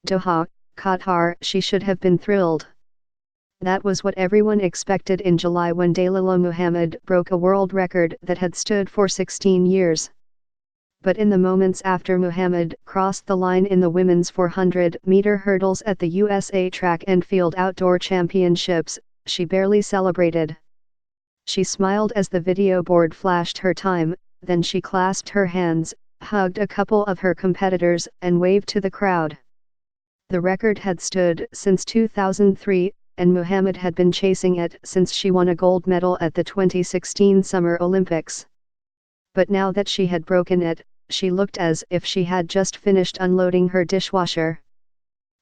Doha, Qatar. She should have been thrilled. That was what everyone expected in July when Dalilah Muhammad broke a world record that had stood for 16 years. But in the moments after Muhammad crossed the line in the women's 400-meter hurdles at the USA Track and Field Outdoor Championships, she barely celebrated. She smiled as the video board flashed her time, then she clasped her hands, hugged a couple of her competitors, and waved to the crowd. The record had stood since 2003, and Muhammad had been chasing it since she won a gold medal at the 2016 Summer Olympics. But now that she had broken it, she looked as if she had just finished unloading her dishwasher.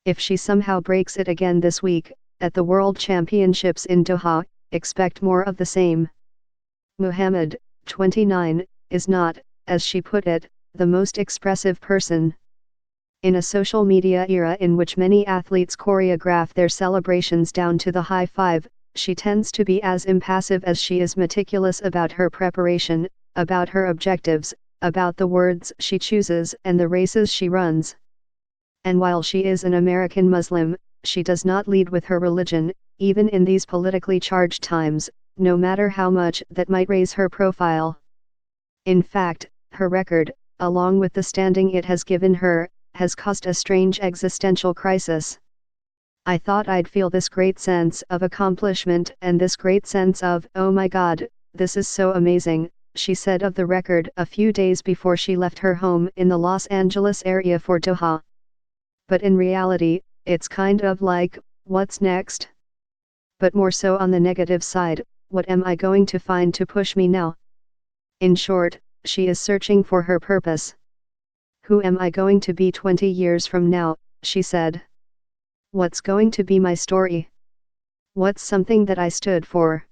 If she somehow breaks it again this week, at the World Championships in Doha, expect more of the same. Muhammad, 29, is not, as she put it, the most expressive person. In a social media era in which many athletes choreograph their celebrations down to the high five, she tends to be as impassive as she is meticulous about her preparation, about her objectives, about the words she chooses and the races she runs. And while she is an American Muslim, she does not lead with her religion, even in these politically charged times, no matter how much that might raise her profile. In fact, her record, along with the standing it has given her, has caused a strange existential crisis. I thought I'd feel this great sense of accomplishment and this great sense of, oh my God, this is so amazing, she said of the record a few days before she left her home in the Los Angeles area for Doha. But in reality, it's kind of like, what's next? But more so on the negative side, what am I going to find to push me now? In short, she is searching for her purpose. Who am I going to be 20 years from now, she said. What's going to be my story? What's something that I stood for?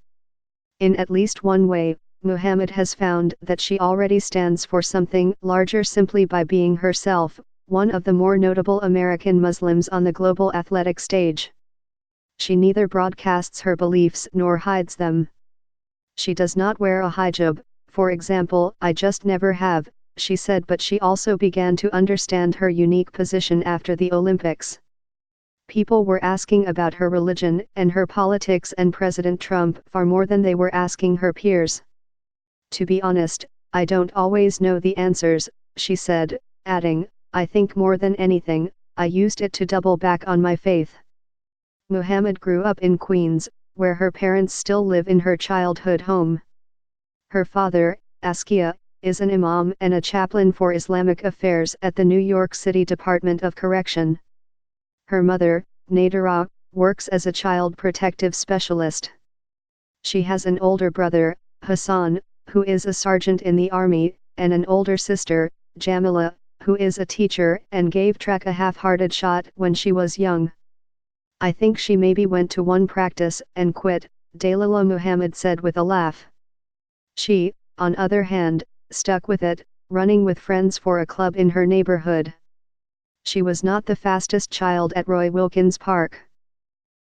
In at least one way, Muhammad has found that she already stands for something larger simply by being herself, one of the more notable American Muslims on the global athletic stage. She neither broadcasts her beliefs nor hides them. She does not wear a hijab, for example. I just never have, she said, but she also began to understand her unique position after the Olympics. People were asking about her religion and her politics and President Trump far more than they were asking her peers. To be honest, I don't always know the answers, she said, adding, I think more than anything, I used it to double back on my faith. Muhammad grew up in Queens, where her parents still live in her childhood home. Her father, Askia, is an imam and a chaplain for Islamic affairs at the New York City Department of Correction. Her mother, Nadira, works as a child protective specialist. She has an older brother, Hassan, who is a sergeant in the army, and an older sister, Jamila, who is a teacher and gave track a half-hearted shot when she was young. I think she maybe went to one practice and quit, Dalilah Muhammad said with a laugh. She, on other hand, stuck with it, running with friends for a club in her neighborhood. She was not the fastest child at Roy Wilkins Park.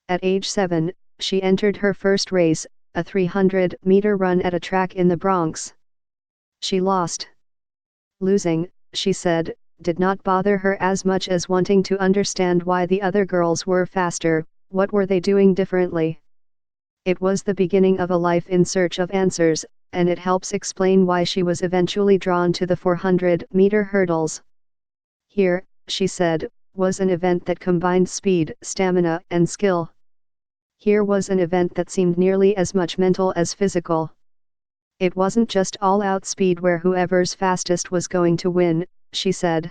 At age 7, she entered her first race, a 300-meter run at a track in the Bronx. She lost. Losing, she said, did not bother her as much as wanting to understand why the other girls were faster. What were they doing differently? It was the beginning of a life in search of answers, and it helps explain why she was eventually drawn to the 400-meter hurdles. Here, she said, was an event that combined speed, stamina, and skill. Here was an event that seemed nearly as much mental as physical. It wasn't just all-out speed where whoever's fastest was going to win, she said.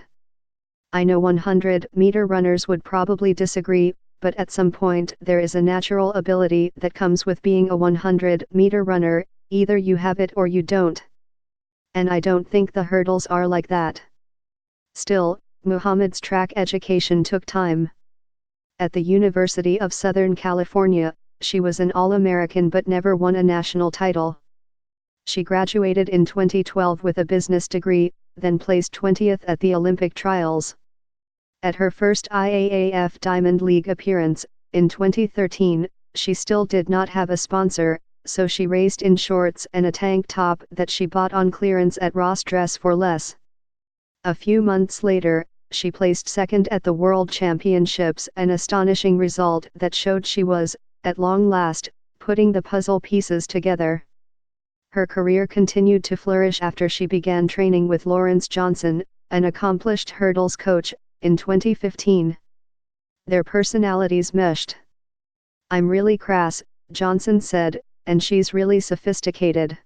I know 100-meter runners would probably disagree, but at some point there is a natural ability that comes with being a 100-meter runner, either you have it or you don't. And I don't think the hurdles are like that. Still, Muhammad's track education took time. At the University of Southern California, she was an All-American but never won a national title. She graduated in 2012 with a business degree, then placed 20th at the Olympic trials. At her first IAAF Diamond League appearance, in 2013, she still did not have a sponsor, so she raced in shorts and a tank top that she bought on clearance at Ross Dress for Less. A few months later, she placed second at the World Championships, an astonishing result that showed she was, at long last, putting the puzzle pieces together. Her career continued to flourish after she began training with Lawrence Johnson, an accomplished hurdles coach, in 2015. Their personalities meshed. "I'm really crass," Johnson said, "and she's really sophisticated."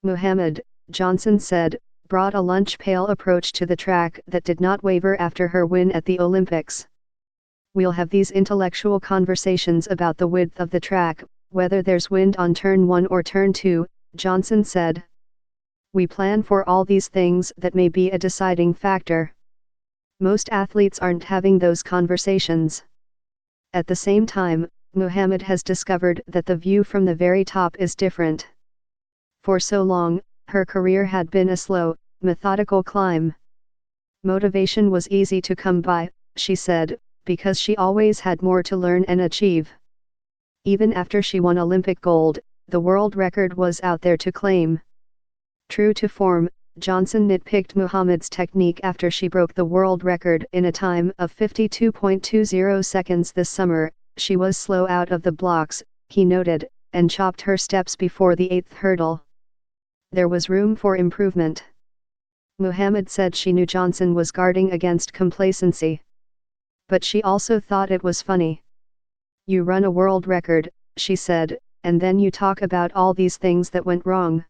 Muhammad, Johnson said, brought a lunch pail approach to the track that did not waver after her win at the Olympics. "We'll have these intellectual conversations about the width of the track, whether there's wind on turn 1 or turn 2, Johnson said. "We plan for all these things that may be a deciding factor. Most athletes aren't having those conversations." At the same time, Muhammad has discovered that the view from the very top is different. For so long, her career had been a slow, methodical climb. Motivation was easy to come by, she said, because she always had more to learn and achieve. Even after she won Olympic gold, the world record was out there to claim. True to form, Johnson nitpicked Muhammad's technique after she broke the world record in a time of 52.20 seconds this summer. "She was slow out of the blocks," he noted, "and chopped her steps before the 8th hurdle. There was room for improvement." Muhammad said she knew Johnson was guarding against complacency. But she also thought it was funny. "You run a world record," she said, "and then you talk about all these things that went wrong."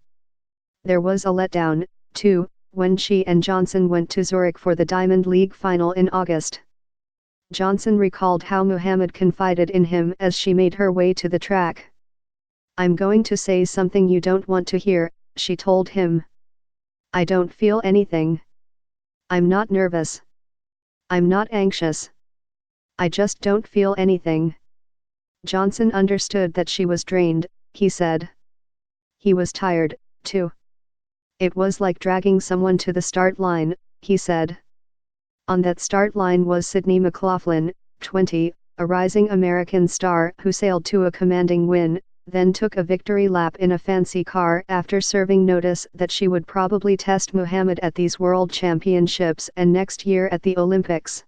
There was a letdown, too, when she and Johnson went to Zurich for the Diamond League final in August. Johnson recalled how Muhammad confided in him as she made her way to the track. "I'm going to say something you don't want to hear," she told him. "I don't feel anything. I'm not nervous. I'm not anxious. I just don't feel anything." Johnson understood that she was drained, he said. He was tired, too. "It was like dragging someone to the start line," he said. On that start line was Sydney McLaughlin, 20, a rising American star who sailed to a commanding win, then took a victory lap in a fancy car after serving notice that she would probably test Muhammad at these World Championships and next year at the Olympics.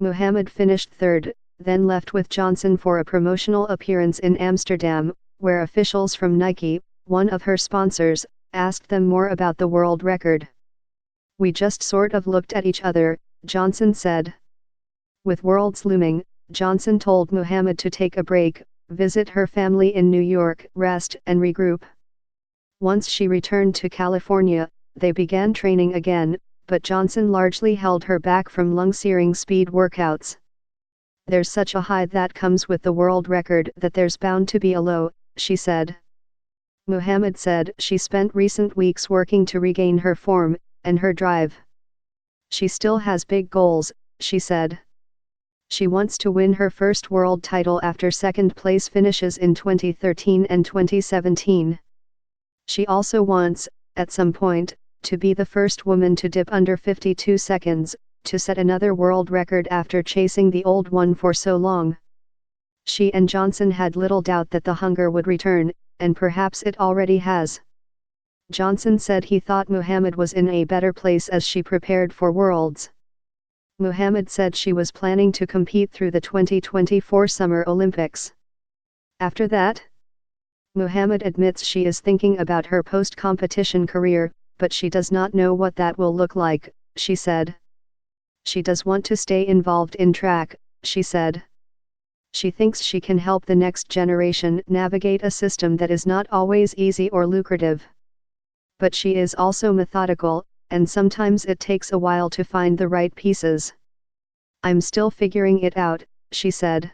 Muhammad finished third, then left with Johnson for a promotional appearance in Amsterdam, where officials from Nike, one of her sponsors, asked them more about the world record. "We just sort of looked at each other," Johnson said. With Worlds looming, Johnson told Muhammad to take a break, visit her family in New York, rest and regroup. Once she returned to California, they began training again, but Johnson largely held her back from lung-searing speed workouts. "There's such a high that comes with the world record that there's bound to be a low," she said. Muhammad said she spent recent weeks working to regain her form and her drive. "She still has big goals," she said. She wants to win her first world title after second-place finishes in 2013 and 2017. She also wants, at some point, to be the first woman to dip under 52 seconds, to set another world record after chasing the old one for so long. She and Johnson had little doubt that the hunger would return, and perhaps it already has. Johnson said he thought Muhammad was in a better place as she prepared for Worlds. Muhammad said she was planning to compete through the 2024 Summer Olympics. After that, Muhammad admits she is thinking about her post-competition career, but she does not know what that will look like, she said. She does want to stay involved in track, she said. She thinks she can help the next generation navigate a system that is not always easy or lucrative. But she is also methodical, and sometimes it takes a while to find the right pieces. "I'm still figuring it out," she said.